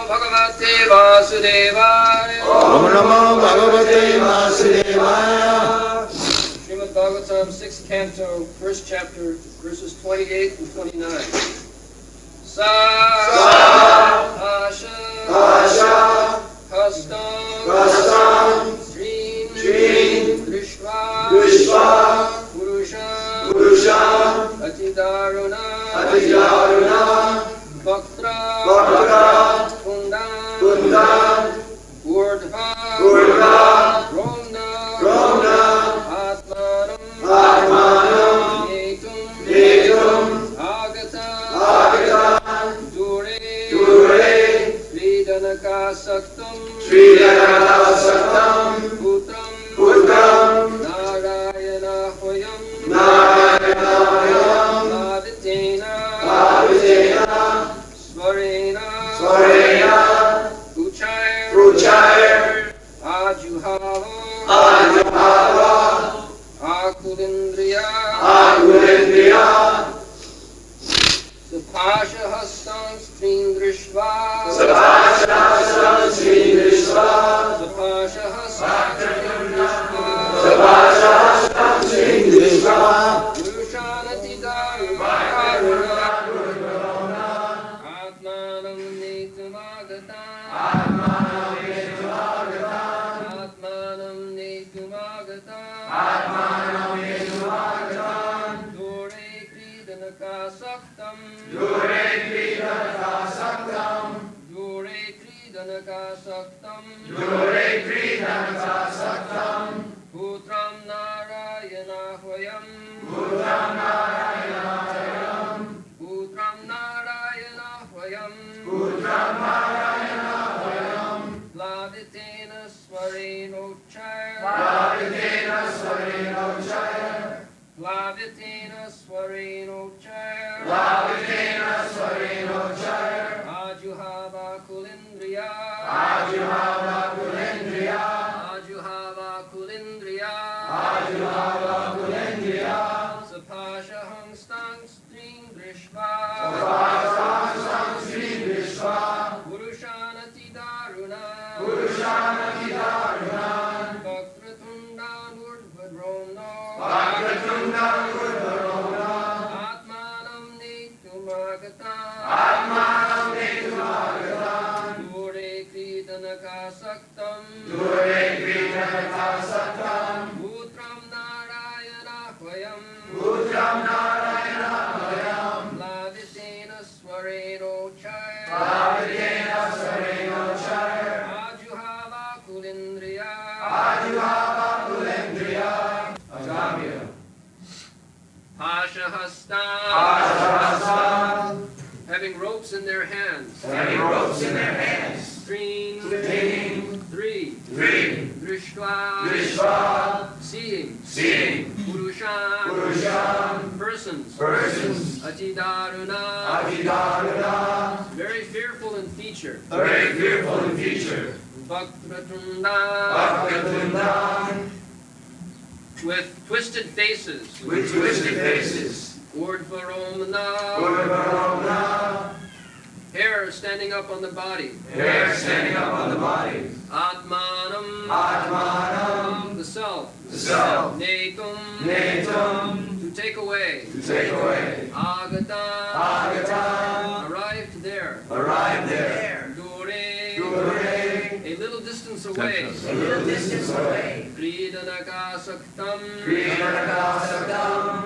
Bhagavate Vasudevaya. Om Namo Bhagavate Vasudevaya. Srimad Bhagavatam, 6th Canto, 1st chapter, verses 28 and 29. Sa Asha Hastam Srin Drishva Purusha Atidaruna Bhaktra Kundan Urdhva Romna Atmanam Netum Agata Dure Sridanaka Saktam Putram Narayana Hoyam Lavitena Svarena Ruchair Ajuhava Akulindriya Sapasha Hastam String Drishva Sapasha Hastam String Drishva Purushanati Daruna Atmanam Netumagatan Dore Kridanaka Saktam Putram Narayana Hwayam Lavitena Svarenochaya Ajuhava Kulindriya Sapasha Hangstang String Drishva Purushanati Daruna Vakratundan Urdhvadromno Atmanam Netumagatan Dure Kridanaka Saktam Putram Narayana Hwayam Lavitena Svarenochaya Ajuhava Kulindriya Ajamila. Pasha having ropes in their hands. String 3 Drishva seeing Purushan persons Atidaruna very fearful in feature Vakratundan with twisted faces Urdhvaromna hair standing up on the body Atmanam the self Netum to take away Agata arrived there Dure a little distance away Kridanaka Saktam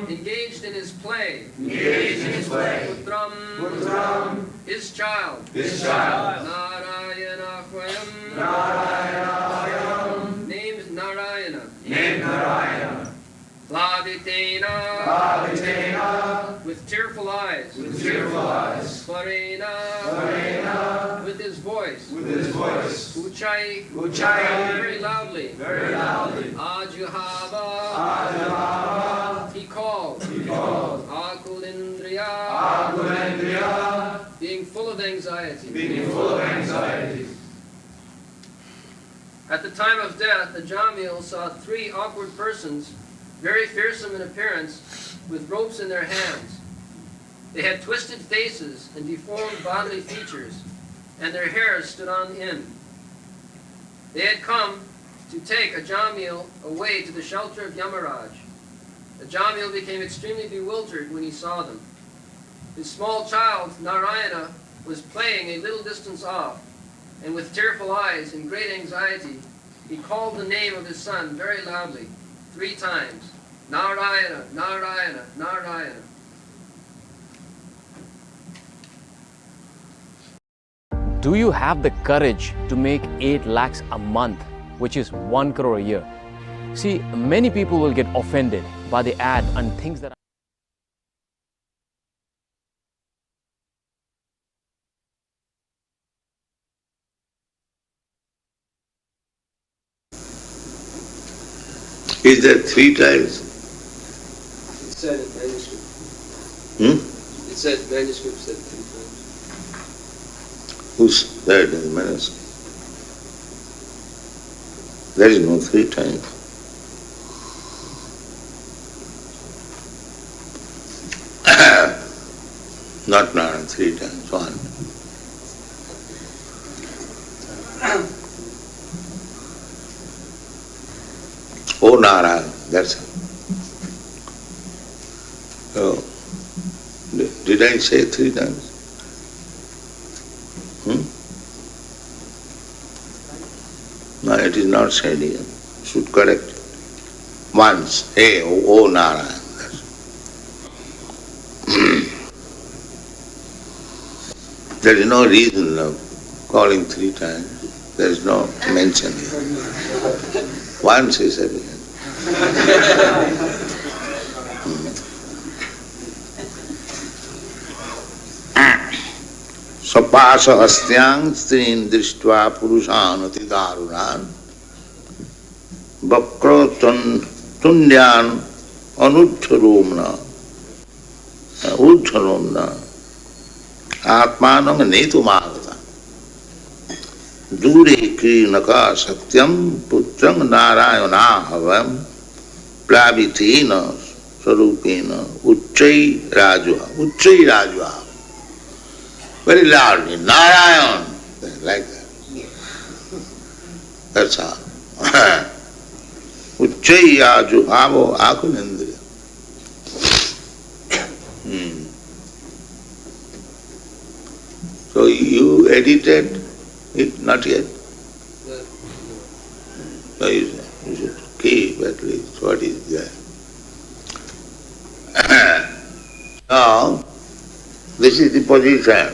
engaged in his play Putram his child Narayana Hwayam named Narayana Lavitena with tearful eyes Svarena with his voice Uchai very loudly Ajuhava he called Akulindriya being full of anxiety. At the time of death, Ajamila saw 3 awkward persons, very fearsome in appearance, with ropes in their hands. They had twisted faces and deformed bodily features. and their hairs stood on end. They had come to take Ajamila away to the shelter of Yamaraj. Ajamila became extremely bewildered when he saw them. His small child, Narayana, was playing a little distance off, and with tearful eyes and great anxiety, he called the name of his son very loudly, 3 times, Narayana, Narayana, Narayana. Do you have the courage to make 8 lakhs a month, which is 1 crore a year? See, many people will get offended by the ad and things that Is that 3 times? It said in manuscript. It said, manuscript said 3 times. Who said in the manuscript? There is no 3 times. Not 3 times, 1. Oh Narayana, that's it. So, did I say 3 times? No, it is not said here. Should correct it. Once, hey, oh Narayana. There is no reason of calling 3 times. There is no mention here. Once is sufficient. Sapasa hastyang strin drishtva purushan ati darunan vakra tundyan uddharomna atmanam netumagata dure krinaka satyam putrang narayana havam plavitina sarupena uchai rajua. Very loudly, Narayan, like that. That's all. Uchchaya juhavo akulendriya. So you edited it? Not yet? No, you should keep at least what is there. Now, this is the position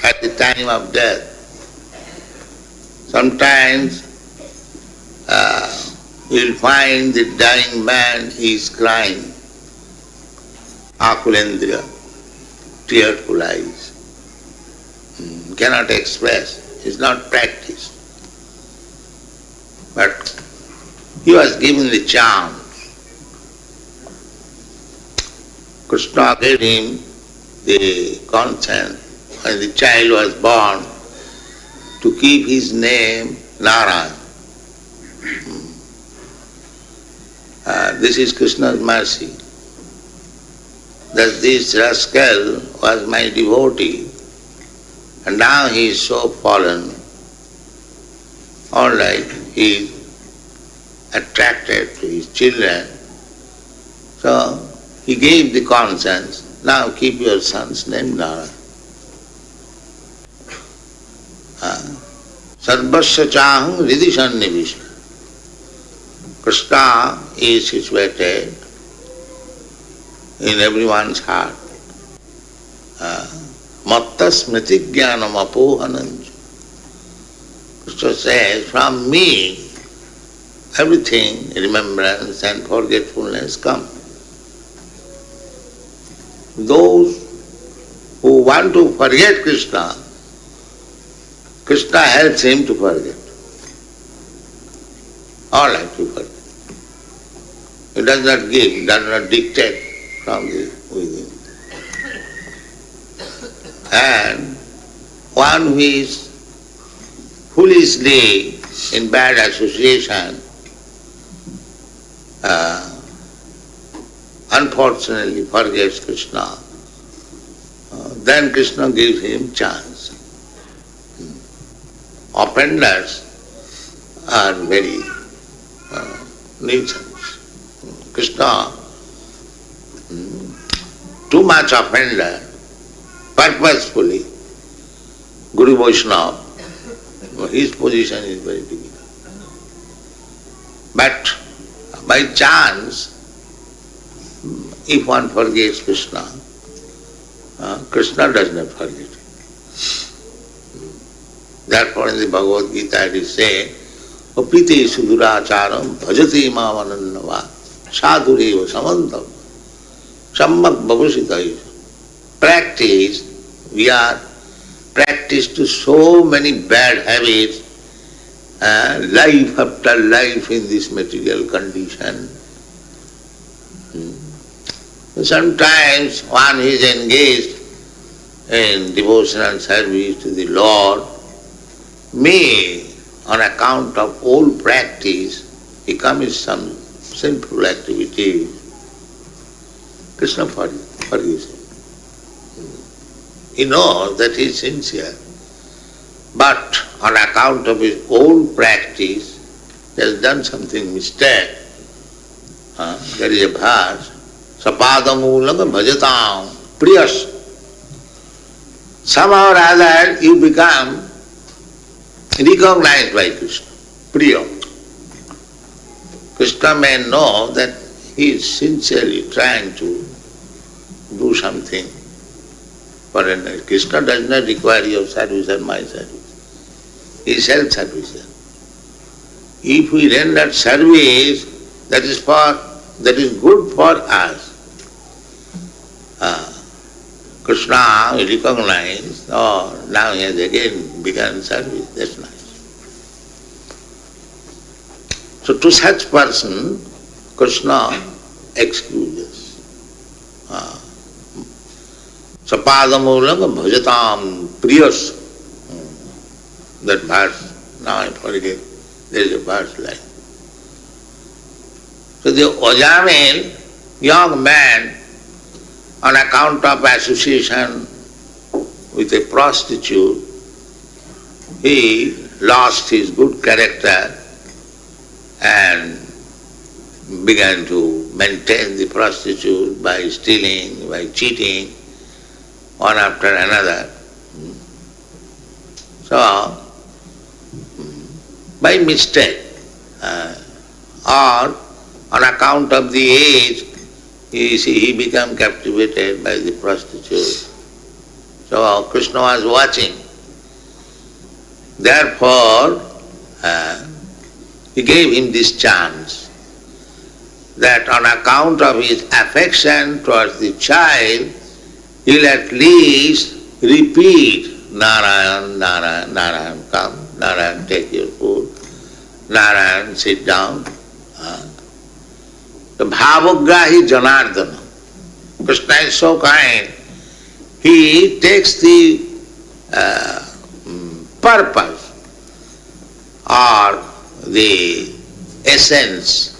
at the time of death. Sometimes you'll find the dying man is crying, akulendriya, tearful eyes. Cannot express, it's not practiced. But he was given the chance. Krishna gave him the consent when the child was born to keep his name Narayana. This is Krishna's mercy. That this rascal was my devotee and now he is so fallen. All right, he is attracted to his children. So he gave the consent, now keep your son's name Narayana. Sarvasya chaham hridi sannivisha. Krishna is situated in everyone's heart. Matta smriti jnanam apohananju. Krishna says, from me everything, remembrance and forgetfulness come. Those who want to forget Krishna, Krishna helps him to forget. All right, to forget. He does not give, does not dictate from within. And one who is foolishly in bad association, unfortunately forgets Krishna, then Krishna gives him chance. offenders are very nuisance. Krishna, too much offender, purposefully, Guru Vaishnava, his position is very difficult. But by chance, if one forgets Krishna, Krishna does not forget. Therefore in the Bhagavad Gita it is said, Apite suduracharam bhajati mamanannava sadhureva samantam sammak bhavasita. Practice, we are practiced to so many bad habits, life after life in this material condition. Sometimes one is engaged in devotional service to the Lord, may, on account of old practice, he commits some sinful activity. Krishna forgives him. He knows that he is sincere, but on account of his old practice, he has done something mistake. There is a verse, Sapadamulaga bhajatam priyas. Somehow or other you become recognized by Krishna, priya. Krishna may know that he is sincerely trying to do something for another. Krishna does not require your service or my service. He is self-sufficient. If we render service, that is good for us. Krishna recognized, now he has again begun service, that's nice. So to such person, Krishna excuses. Sapadamulaga bhajatam priyas. That verse, now I forget, there is a verse like. So the Ajamila, young man, on account of association with a prostitute, he lost his good character and began to maintain the prostitute by stealing, by cheating, one after another. So, by mistake or on account of the age, he became captivated by the prostitute. So Krishna was watching. Therefore, he gave him this chance that on account of his affection towards the child, he'll at least repeat Narayan, Narayan, Narayan, come, Narayan, take your food, Narayan, sit down. The Bhavagrahi Janardana. Krishna is so kind. He takes the purpose or the essence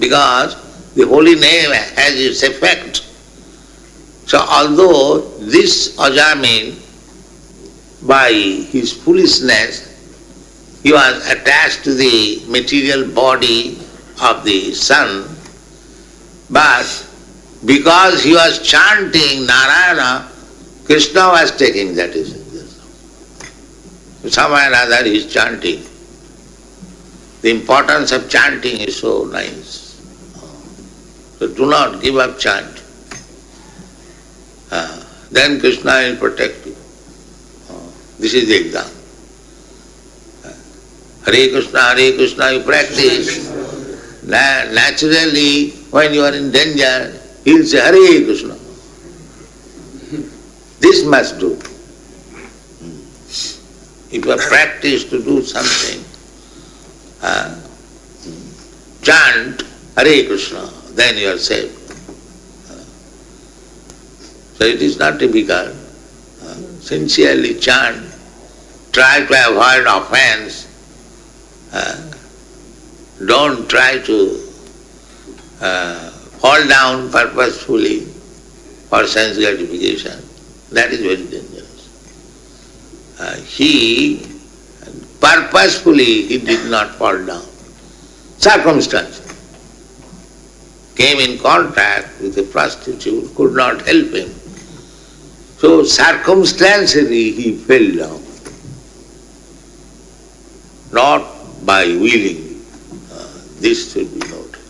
because the holy name has its effect. So although this Ajamila, by his foolishness, he was attached to the material body of the sun, but because he was chanting Narayana, Krishna was taking that essence. Somewhere or other he is chanting. The importance of chanting is so nice. So do not give up chant. Then Krishna will protect you. This is the example. Hare Krishna, you practice. Naturally, when you are in danger, he will say, Hare Krishna. This must do. If you have practiced to do something, chant Hare Krishna, then you are safe. So it is not difficult. Sincerely chant, try to avoid offense. Don't try to fall down purposefully for sense gratification. That is very dangerous. he purposefully he did not fall down. Circumstance. Came in contact with a prostitute, could not help him. So circumstantially he fell down. Not by willingly. This should be noted.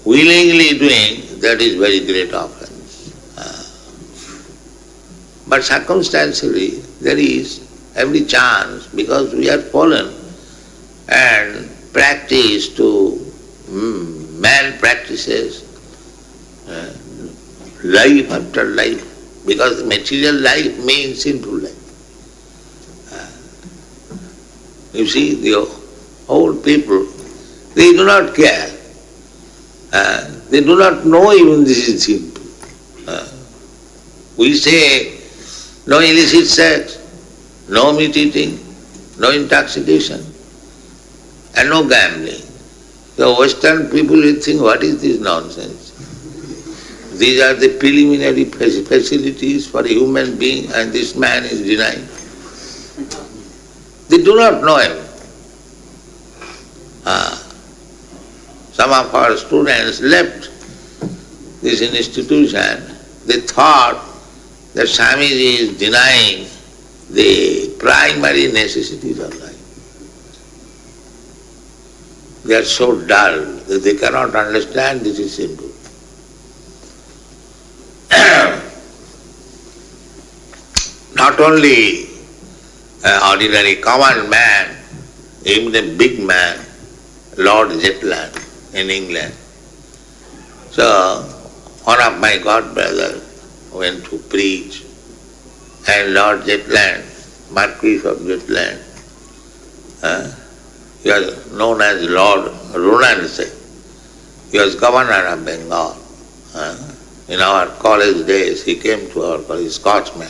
Willingly doing, that is very great offense. But circumstantially there is every chance, because we are fallen and practice to man practices life after life, because material life means sinful life. You see, the old people, they do not care. They do not know even this is sinful. We say no illicit sex, no meat eating, no intoxication, and no gambling. The Western people will think, what is this nonsense? These are the preliminary facilities for a human being, and this man is denying. They do not know him. Some of our students left this institution. They thought that Swamiji is denying the primary necessities of life. They are so dull that they cannot understand this is simple. Not only an ordinary common man, even a big man, Lord Zetland in England. So one of my godbrothers went to preach, and Lord Zetland, Marquis of Zetland, he was known as Lord Runanse. He was governor of Bengal. In our college days, he came to our college, Scotchman.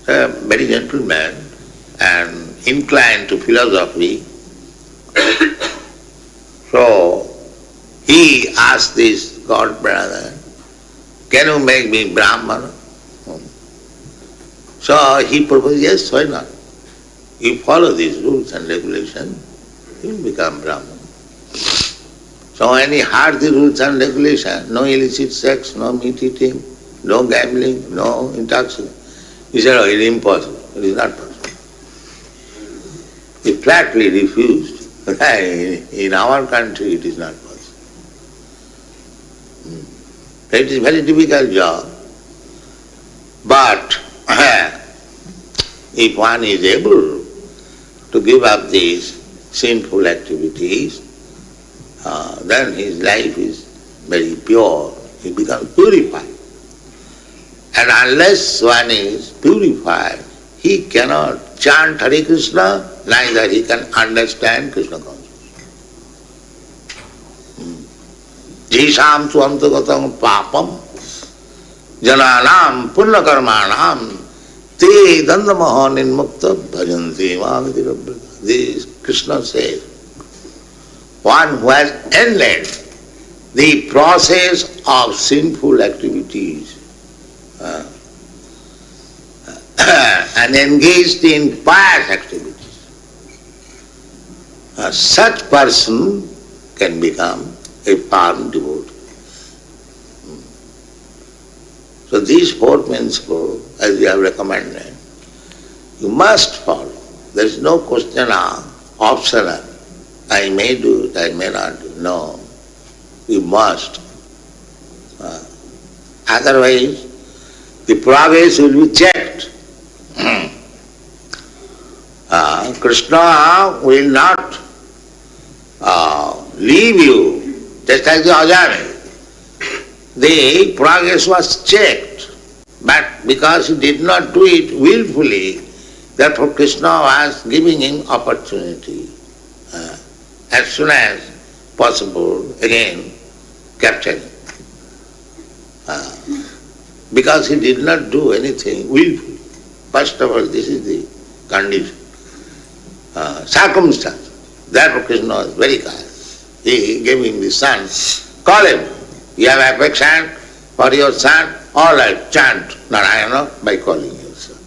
A very gentle man and inclined to philosophy. So he asked this godbrother, can you make me Brahman? So he proposed, yes, why not? You follow these rules and regulations, you will become Brahman. So when he heard the rules and regulations, no illicit sex, no meat eating, no gambling, no intoxication, he said, oh, it is impossible, it is not possible. He flatly refused. In our country it is not possible. It is a very difficult job. But if one is able to give up these sinful activities, then his life is very pure. He becomes purified. And unless one is purified, he cannot chant Hare Krishna, neither he can understand Krishna consciousness. Jisham tu antagatam papam jananam punna karmanam te dandamaha ninmukta bhajanti mamiti rabbrata. This Krishna says, one who has ended the process of sinful activities and engaged in pious activities, such person can become a firm devotee. So these four principles, as we have recommended, you must follow. There is no question of optional. I may do it, I may not do it. No, you must. Otherwise, the progress will be checked. Krishna will not leave you, just like the Ajamila. The progress was checked, but because he did not do it willfully, therefore Krishna was giving him opportunity. As soon as possible, again, capture him. Because he did not do anything willfully. First of all, this is the condition. Circumstance. Therefore Krishna was very kind. He gave him the son. Call him. You have affection for your son? All right, chant Narayana by calling yourself.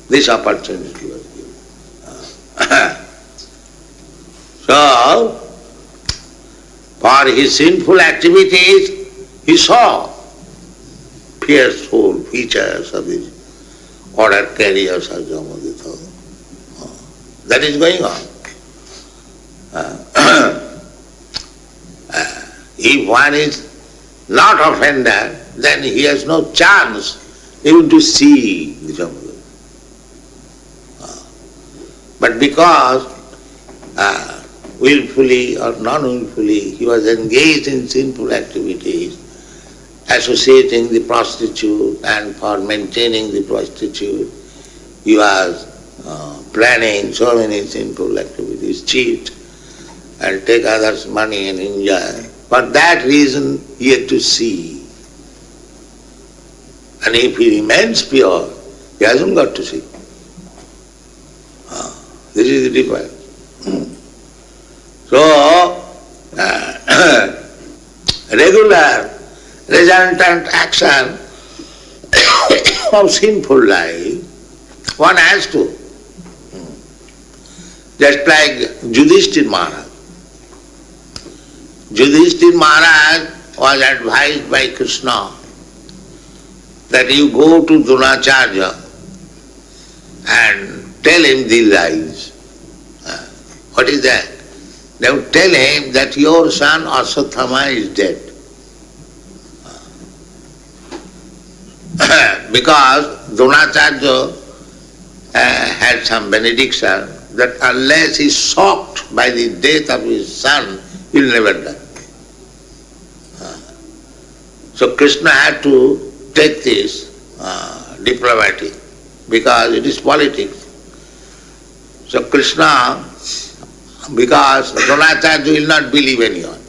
This opportunity was given. So, for his sinful activities, he saw fearful features of these order carriers of Yamadutas. That is going on. If one is not offended, then he has no chance even to see the Yamadutas. But because willfully or non-willfully he was engaged in sinful activities, associating the prostitute, and for maintaining the prostitute he was planning so many sinful activities, cheat and take others' money and enjoy. For that reason he had to see. And if he remains pure, he hasn't got to see. This is the difference. So, regular resultant action of sinful life, one has to. Just like Yudhishthira Maharaj. Yudhishthira Maharaj was advised by Krishna that you go to Dronacharya and tell him these lies. What is that? They would tell him that your son Aswathama is dead. Because Dronacharya had some benediction that unless he is shocked by the death of his son, he will never die. So Krishna had to take this diplomatic, because it is politics. So Krishna, because Dronacharya will not believe anyone,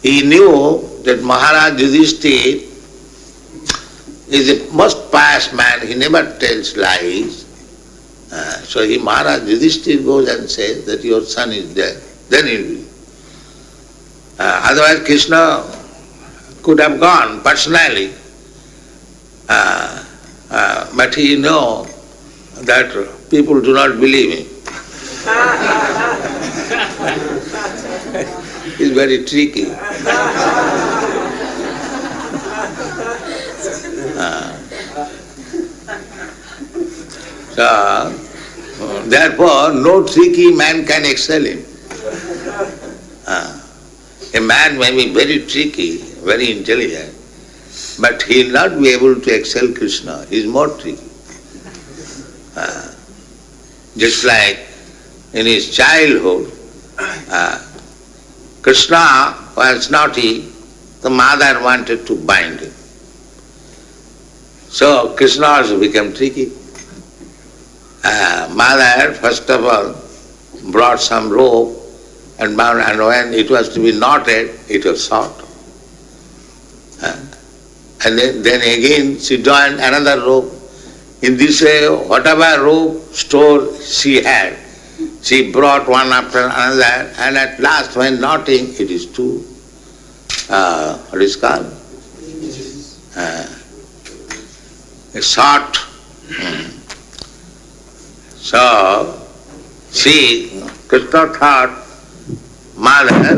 he knew that Maharaj Yudhishthira is the most pious man, he never tells lies. So Maharaj Yudhishthira goes and says that your son is dead, then he will believe. Otherwise Krishna could have gone personally, but he knows that people do not believe him. He's very tricky. So, therefore, no tricky man can excel him. A man may be very tricky, very intelligent, but he will not be able to excel Krishna. He is more tricky. Just like in his childhood, Krishna was naughty, the mother wanted to bind him. So Krishna also became tricky. Mother, first of all, brought some rope and bound, and when it was to be knotted, it was short. And then again she joined another rope. In this way, whatever rope store she had, she brought one after another, and at last when knotting, it is two, what is called? A short. So, Krishna thought, Mother,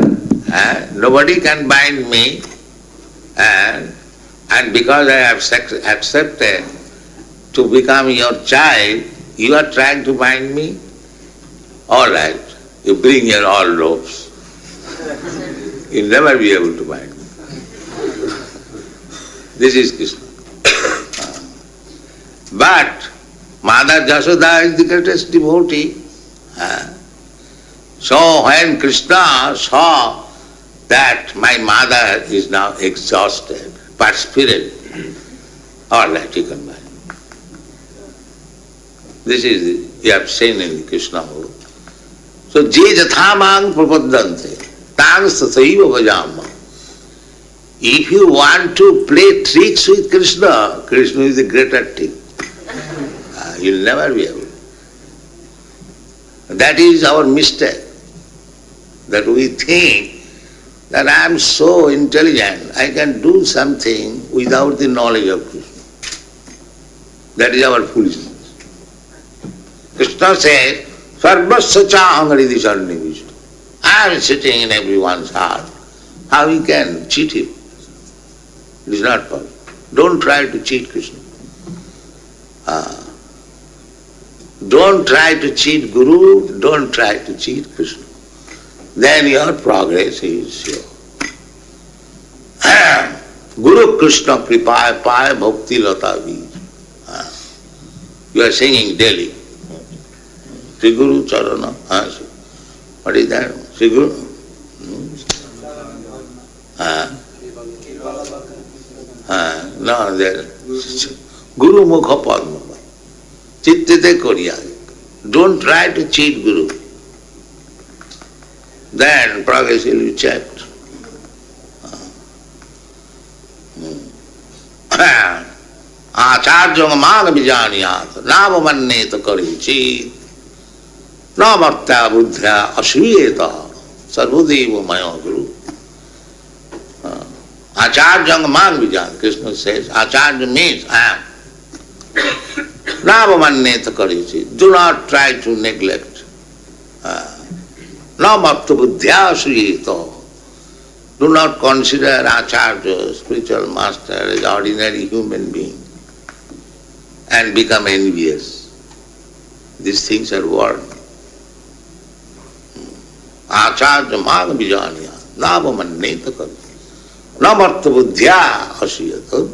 nobody can bind me, and because I have accepted to become your child, you are trying to bind me? All right, you bring your all ropes. You'll never be able to bind me. This is Krishna. But Mother Jasoda is the greatest devotee. So when Krishna saw that my mother is now exhausted, perspired, all right, you can bind me. This is, you have seen in Krishna book. So, je jathamang prapaddante, tang sathaiva bhajama. If you want to play tricks with Krishna, Krishna is the greater trick. You'll never be able. That is our mistake, that we think that I am so intelligent, I can do something without the knowledge of Krishna. That is our foolishness. Krishna says, Sarvasya chaham hridhi sarnivishta. I am sitting in everyone's heart. How you can cheat him? It is not possible. Don't try to cheat Krishna. Don't try to cheat Guru, don't try to cheat Krishna. Then your progress is sure. Guru Krishna kripaya paya bhakti lata bij. You are singing daily. Sri Guru Charana. What is that? Sri Guru? No, there. Guru Mukha Padma. Chittite Koriya. Don't try to cheat Guru. Then progress will be checked. Acharjang maga vijaniyat, navamaneta karichit, navartya buddhya asviyeta, sarvadeva maya guru. Acharjang maga vijaniyat, Krishna says, Acharya means I am. Navamaneta karichit, do not try to neglect. Navartya buddhya asviyeta. Do not consider Acharya, spiritual master, as ordinary human being and become envious. These things are worn. Acharya maga vijaniya, navamanneta kari, namartha buddhya asiyata.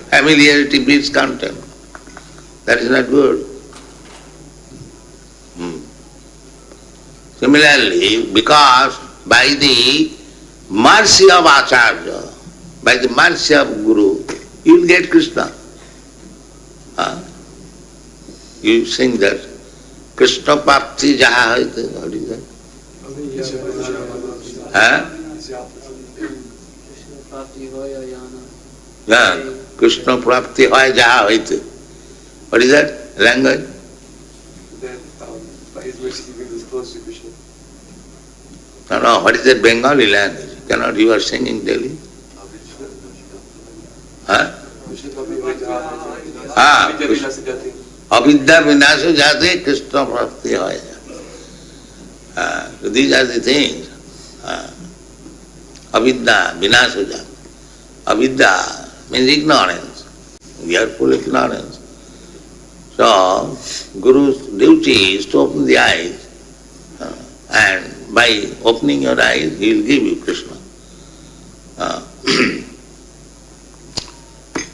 Familiarity breeds contempt. That is not good. Similarly, because by the mercy of Acharya, by the mercy of Guru, you will get Krishna. You sing that, Krishna Prapti Jaha Haite, what is that? Yeah, Krishna Prapti Hoy Jaha Haite. What is that language? By his mercy, he brings us close to Krishna. No, what is that Bengali language? You are singing daily? Avidya vinasa jate Krishna prapti hoya. So these are the things. Avidya vinasa jate. Avidya means ignorance. We are full of ignorance. So, Guru's duty is to open the eyes, and by opening your eyes, he will give you Krishna.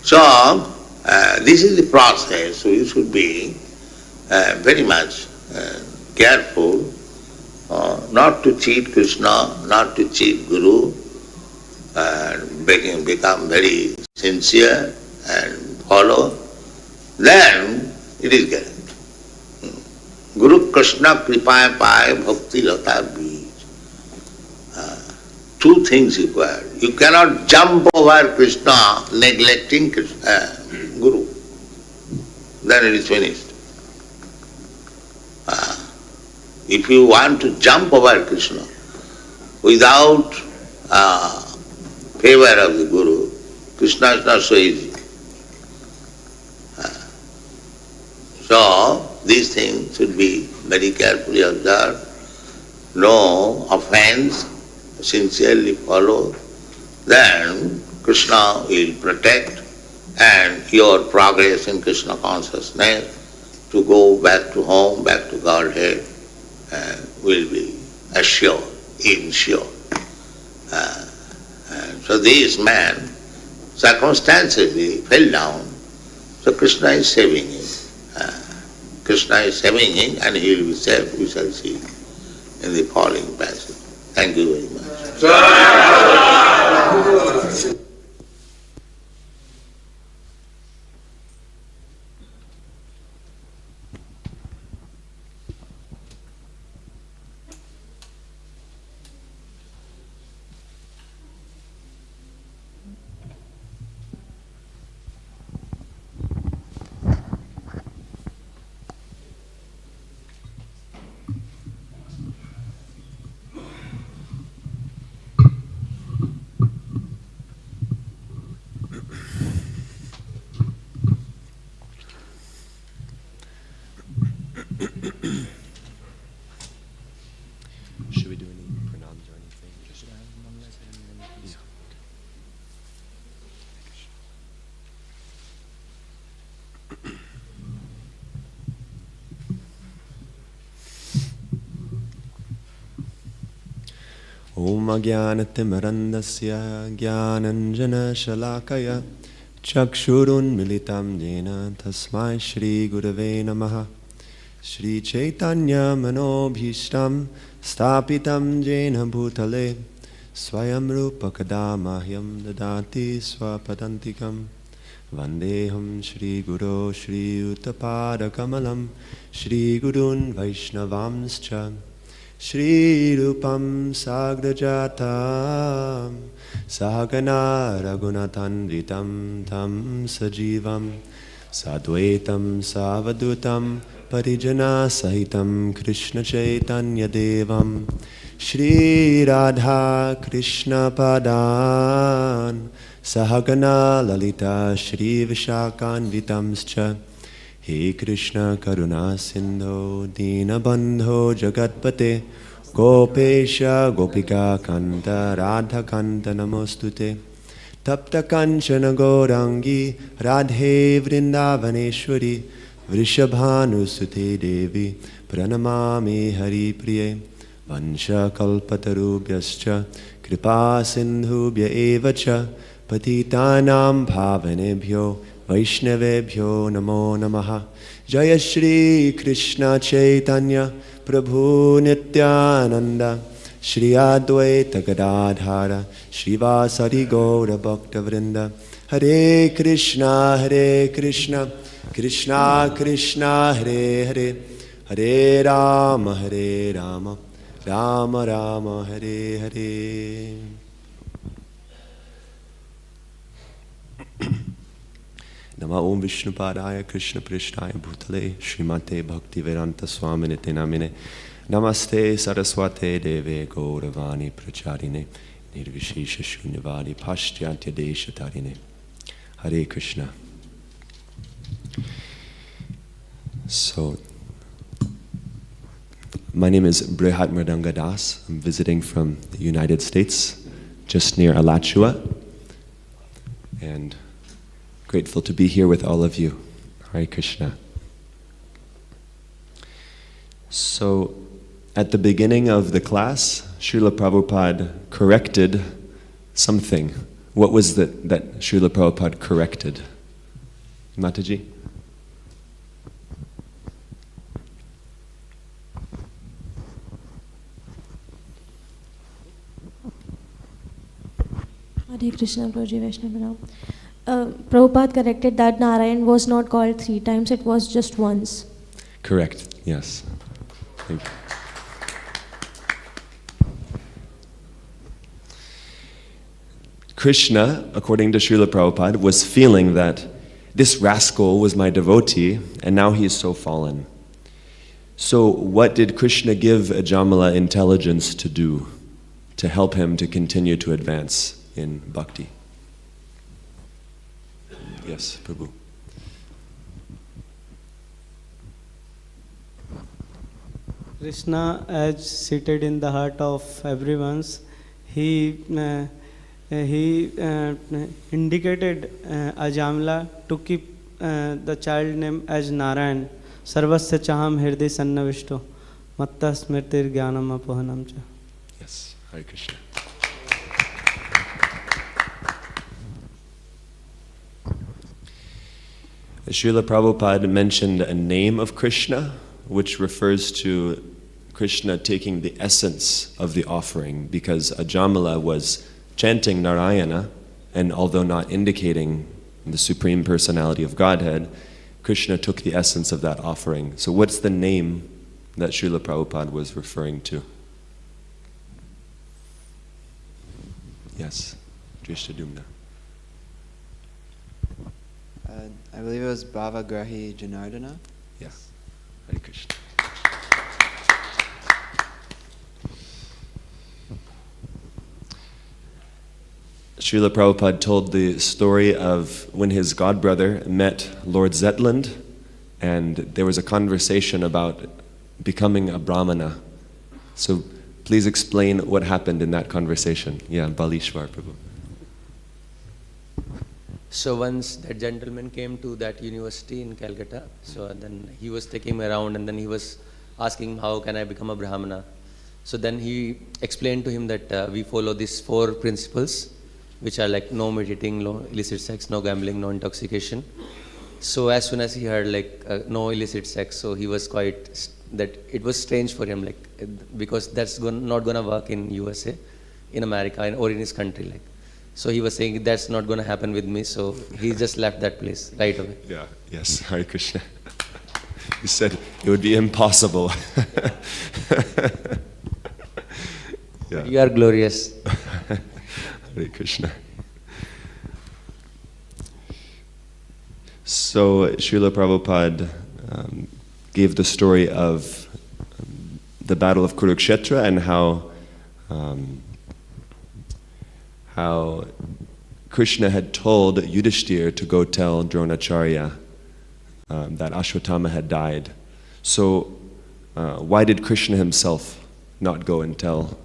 So, this is the process, so you should be very much careful not to cheat Krishna, not to cheat Guru, become very sincere and follow. Then it is guaranteed. Guru Krishna kripaya paya bhakti lata bij. Two things required. You cannot jump over Krishna neglecting Guru. Then it is finished. If you want to jump over Krishna without favor of the Guru, Krishna is not so easy. So, these things should be very carefully observed. No offense, sincerely follow. Then Krishna will protect, and your progress in Krishna consciousness to go back to home, back to Godhead, will be assured, ensured. So this man circumstantially fell down, so Krishna is saving him. Krishna is saving him and he will be saved, we shall see in the following passage. Thank you very much. Om Ajnanatimirandasya Jnananjana Shalakaya Chakshurun Militam Jena Tasmai Shri Gurave Namaha Shri Chaitanya Manobhishtam Stapitam Jena Bhutale Swayam Rupa Kadamahyam Dadati Swapadantikam Vandeham Shri Guru Shri Uttapada Kamalam Shri Gurun Vaishnavamscha Shri Rupam Sagrajatam Sahagana Raghunathanvitam Tam Sajivam Sadvaitam Savadutam Parijana Sahitam Krishna Chaitanya Devam Shri Radha Krishna Padan Sahagana Lalita Shri Vishakanvitamscha He Krishna Karuna Sindho Dina Bandho Jagatpate Gopesha Gopika Kanta Radha Kanta Namostute Tapta Kanchana Gaurangi Radhe Vrindavaneshwari Vrishabhanu Sute Devi Pranamami Hari Priye Vansha Kalpatarubhyascha Kripa Sindhubhya Evacha Patitanam Bhavanebhyo Vaishnavebhyo Namo Namaha Jaya Shri Krishna Chaitanya Prabhu Nityananda Shri Advaita Gadadhara Shri Vasari Gaura Bhakta Vrinda Hare Krishna Krishna Krishna Hare Hare Hare Rama Rama Rama Hare Hare. Nama Om Vishnupadaya Krishna Prishnaya Bhutale Srimate Bhaktivedanta Swaminite Namine Namaste Saraswate Deve Gauravani Pracharine Nirvishesha Shunyavadi Pashyantya Deshatarine. Hare Krishna. So, my name is Brihat Mridanga Das. I'm visiting from the United States, just near Alachua, and grateful to be here with all of you. Hare Krishna. So, at the beginning of the class, Srila Prabhupada corrected something. What was that Srila Prabhupada corrected? Mataji? Hare Krishna, Prabhuji Vaishnava. Prabhupada corrected that Narayan was not called 3 times, it was just once. Correct, yes. Thank you. Krishna, according to Srila Prabhupada, was feeling that this rascal was my devotee and now he is so fallen. So what did Krishna give Ajamila intelligence to do to help him to continue to advance in bhakti? Yes, Prabhu. Krishna, as seated in the heart of everyone's, he indicated Ajamila to keep the child name as Narayan. Sarvasya chaham hirdi sannavishto matta smritir jnanam apohanam cha. Yes, Hare Krishna. Srila Prabhupada mentioned a name of Krishna, which refers to Krishna taking the essence of the offering, because Ajamila was chanting Narayana, and although not indicating the Supreme Personality of Godhead, Krishna took the essence of that offering. So what's the name that Srila Prabhupada was referring to? Yes, Drishtadyumna. I believe it was Bhavagrahi Janardana. Yes, Hare Krishna. Srila Prabhupada told the story of when his godbrother met Lord Zetland, and there was a conversation about becoming a Brahmana. So please explain what happened in that conversation. Yeah, Balishwar Prabhu. So once that gentleman came to that university in Calcutta, so then he was taking me around and then he was asking how can I become a Brahmana. So then he explained to him that we follow these 4 principles, which are like no meditating, no illicit sex, no gambling, no intoxication. So as soon as he heard no illicit sex, so he was quite that it was strange for him, because that's not gonna work in USA, in America, or in his country, So he was saying that's not gonna happen with me. So he just left that place right away. Yeah. Yes. Hare Krishna. He said it would be impossible. Yeah. You are glorious. Hare Krishna. So Srila Prabhupada gave the story of the battle of Kurukshetra and how Krishna had told Yudhishthira to go tell Dronacharya that Ashwatthama had died. So why did Krishna himself not go and tell?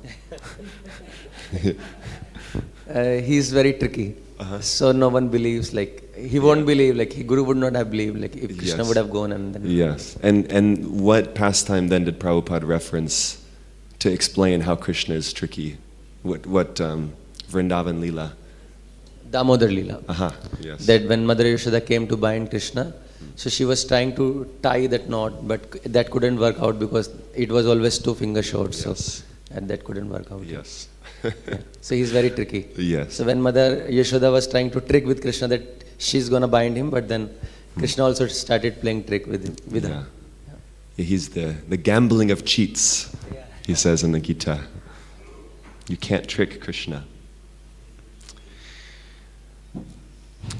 He's very tricky. So no one believes, he won't believe, Guru would not have believed, if Krishna would have gone and then... Yes. And what pastime then did Prabhupada reference to explain how Krishna is tricky? What Vrindavan Leela? Damodar Leela. Yes. That when Mother Yashoda came to bind Krishna, so she was trying to tie that knot, but that couldn't work out because it was always 2 finger short. Yes. And that couldn't work out. Yes. Yeah. So he's very tricky. Yes. So when Mother Yashoda was trying to trick with Krishna that she's gonna bind him, but then Krishna also started playing trick with her. Yeah. He's the gambling of cheats, he says in the Gita. You can't trick Krishna.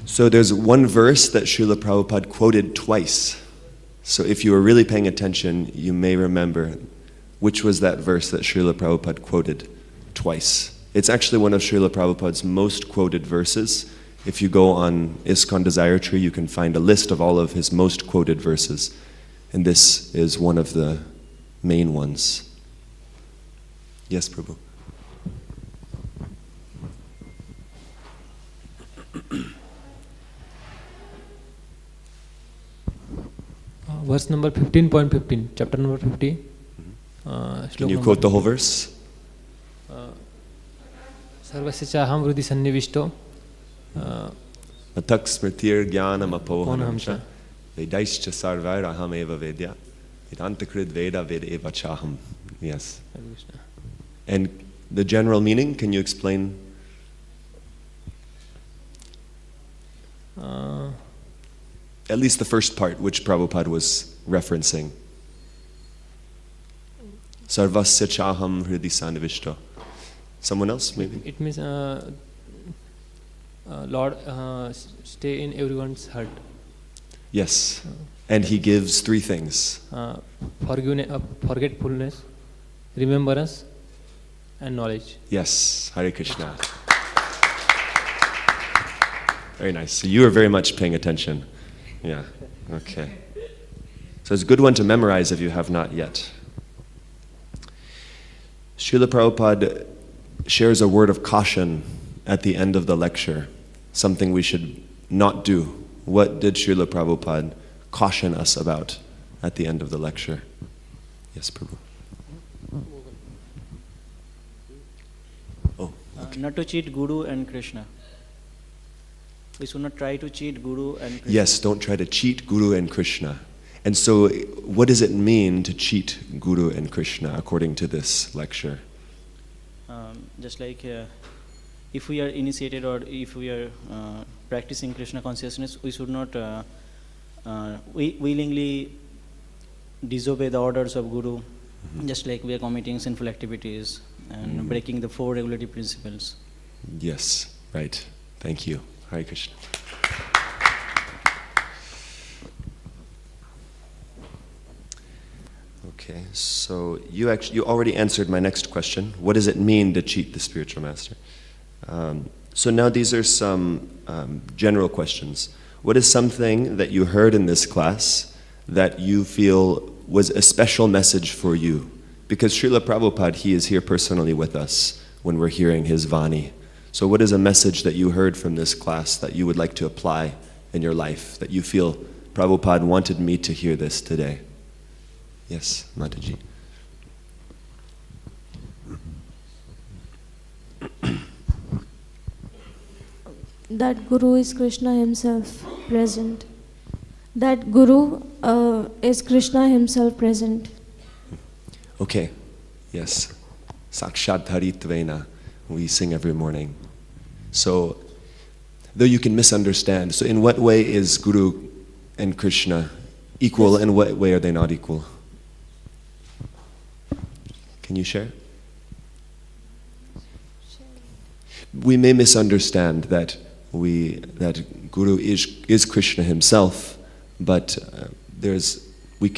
So there's one verse that Srila Prabhupada quoted twice. So if you were really paying attention, you may remember which was that verse that Srila Prabhupada quoted twice. It's actually one of Srila Prabhupada's most quoted verses. If you go on ISKCON Desire Tree, you can find a list of all of his most quoted verses. And this is one of the main ones. Yes, Prabhu. Verse number 15.15, chapter number 50. Can you quote the whole verse? Sarvasya chaham vrudi sannivisto Matak smritir jnanam apohanamcha vedaischa sarvairaham eva vedya vedantakrid veda ved eva chaham. Yes. And the general meaning, can you explain? At least the first part, which Prabhupada was referencing. Sarvasya chaham hridi sanivishto. Someone else, maybe? It means Lord stay in everyone's heart. Yes. And he gives 3 things. Forgetfulness, remembrance, and knowledge. Yes. Hare Krishna. Very nice. So you are very much paying attention. Yeah. Okay. So it's a good one to memorize if you have not yet. Srila Prabhupada shares a word of caution at the end of the lecture, something we should not do. What did Srila Prabhupada caution us about at the end of the lecture? Yes, Prabhu. Oh, okay. Not to cheat Guru and Krishna. We should not try to cheat Guru and Krishna. Yes, don't try to cheat Guru and Krishna. And so, what does it mean to cheat Guru and Krishna according to this lecture? Just like if we are initiated or if we are practicing Krishna consciousness, we should not willingly disobey the orders of Guru, just like we are committing sinful activities and breaking the 4 regulatory principles. Yes, right. Thank you. Hare Krishna. Okay, so you already answered my next question. What does it mean to cheat the spiritual master? So now these are some general questions. What is something that you heard in this class that you feel was a special message for you? Because Srila Prabhupada, he is here personally with us when we're hearing his Vani. So what is a message that you heard from this class that you would like to apply in your life, that you feel Prabhupada wanted me to hear this today? Yes, Mataji. That Guru is Krishna himself present. That Guru is Krishna himself present. Okay, yes. Sakshat Dharitvena, we sing every morning. So, though you can misunderstand, so in what way is Guru and Krishna equal, and what way are they not equal? Can you share? We may misunderstand that Guru is Krishna himself, but we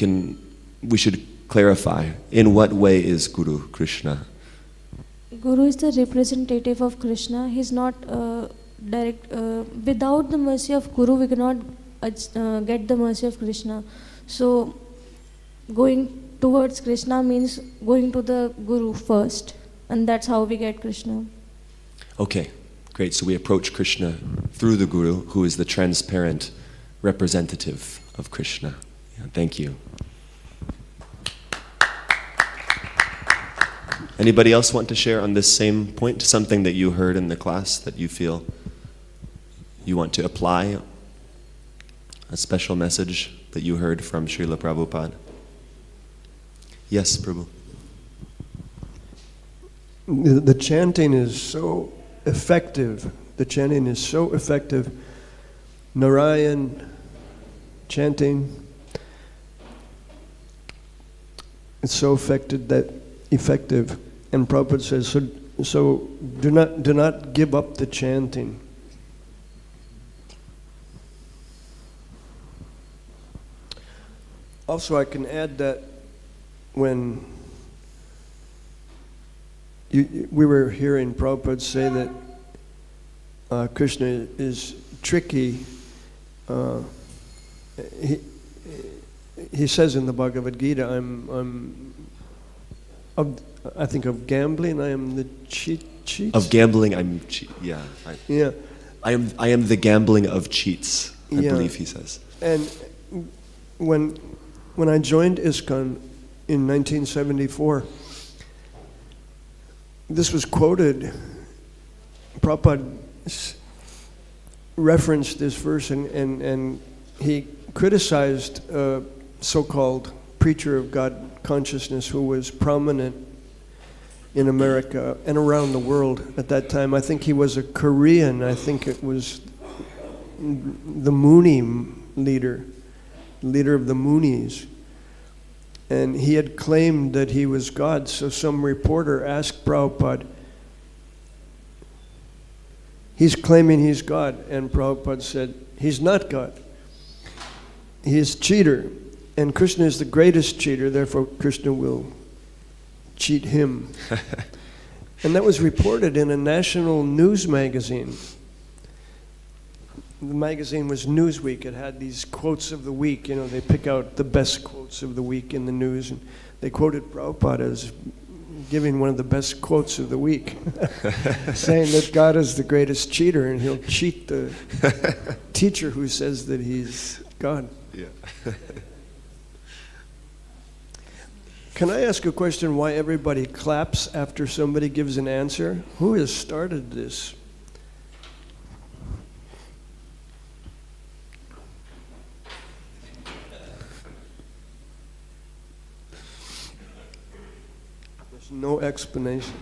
should clarify, in what way is Guru Krishna? Guru is the representative of Krishna. He is not direct. Without the mercy of Guru, we cannot get the mercy of Krishna. So, going towards Krishna means going to the Guru first, and that's how we get Krishna. Okay, great. So we approach Krishna through the Guru, who is the transparent representative of Krishna. Yeah, thank you. Anybody else want to share on this same point? Something that you heard in the class that you feel you want to apply? A special message that you heard from Srila Prabhupada? Yes, Prabhu. The chanting is so effective. The chanting is so effective. Narayan chanting, it's so effective. And Prabhupada says, so do not give up the chanting. Also, I can add that when we were hearing Prabhupada say that Krishna is tricky, he says in the Bhagavad Gita, I think of gambling, I am the cheats. Of gambling, yeah. Yeah. I am the gambling of cheats, I believe he says. And when I joined ISKCON in 1974, this was quoted. Prabhupada referenced this verse, and he criticized a so-called preacher of God consciousness who was prominent in America and around the world at that time. I think he was a Korean. I think it was the Muni leader of the Munis. And he had claimed that he was God. So some reporter asked Prabhupada, he's claiming he's God. And Prabhupada said, he's not God. He is cheater. And Krishna is the greatest cheater, therefore Krishna will cheat him. And that was reported in a national news magazine. The magazine was Newsweek. It had these quotes of the week. You know, they pick out the best quotes of the week in the news. And they quoted Prabhupada as giving one of the best quotes of the week, saying that God is the greatest cheater and he'll cheat the teacher who says that he's God. Yeah. Can I ask a question why everybody claps after somebody gives an answer? Who has started this? There's no explanation.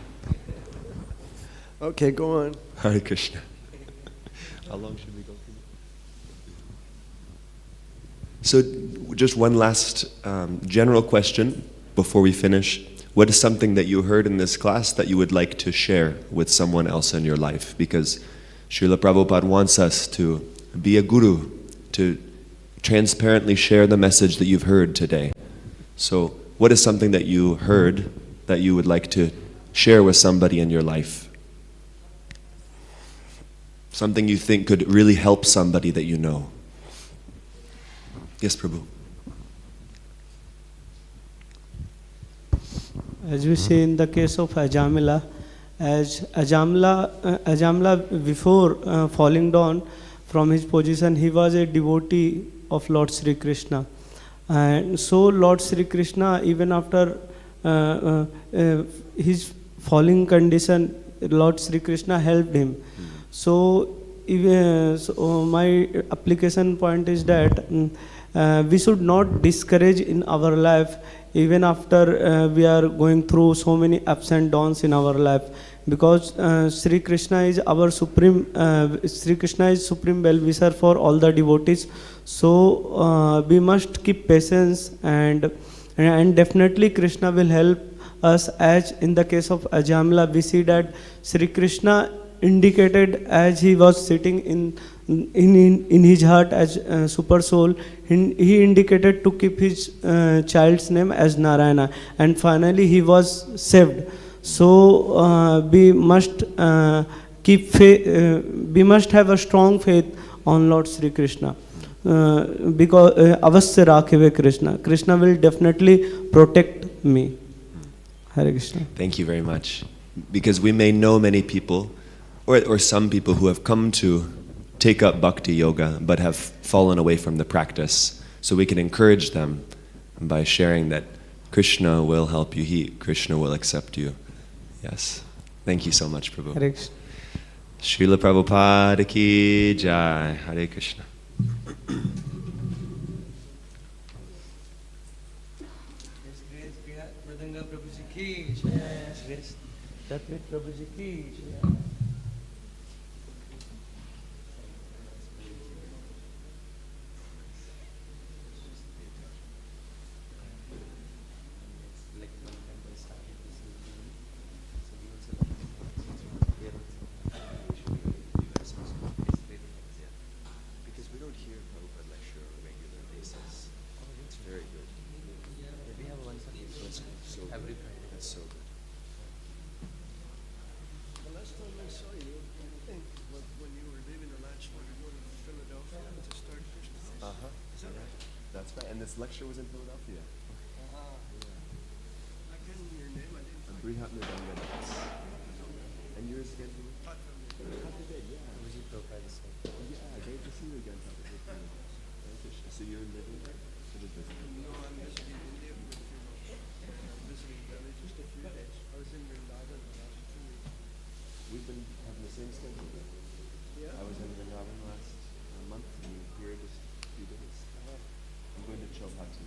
Okay, go on. Hare Krishna. How long should we go through? So, just one last general question before we finish. What is something that you heard in this class that you would like to share with someone else in your life? Because Srila Prabhupada wants us to be a guru, to transparently share the message that you've heard today. So, what is something that you heard that you would like to share with somebody in your life? Something you think could really help somebody that you know. Yes, Prabhu. As we see in the case of Ajamila, as Ajamila before falling down from his position, he was a devotee of Lord Sri Krishna. And so Lord Sri Krishna, even after his falling condition, Lord Sri Krishna helped him. So so my application point is that we should not discourage in our life even after we are going through so many ups and downs in our life, because Sri Krishna is our supreme well-wisher for all the devotees. So we must keep patience, and definitely Krishna will help us. As in the case of Ajamila, we see that Sri Krishna indicated, as he was sitting in his heart as super soul, he indicated to keep his child's name as Narayana, and finally he was saved. So we must keep faith, we must have a strong faith on Lord Sri Krishna, because avasya rakhive Krishna, Krishna will definitely protect me. Hare Krishna. Thank you very much. Because we may know many people, or some people who have come to take up bhakti yoga but have fallen away from the practice. So we can encourage them by sharing that Krishna will help you, Krishna will accept you. Yes. Thank you so much, Prabhu. Hare Krishna. Srila Prabhupada ki jai. Hare Krishna. That's right, and this lecture was in Philadelphia. And yours again? Yeah, great to see you again. So you're living there? No, I'm visiting India just a few days. I was in Vrindavan the last 2 weeks. We've been having the same schedule. Yeah. I was in Vrindavan last month, and here just a few days. I'm going to Chowpatty.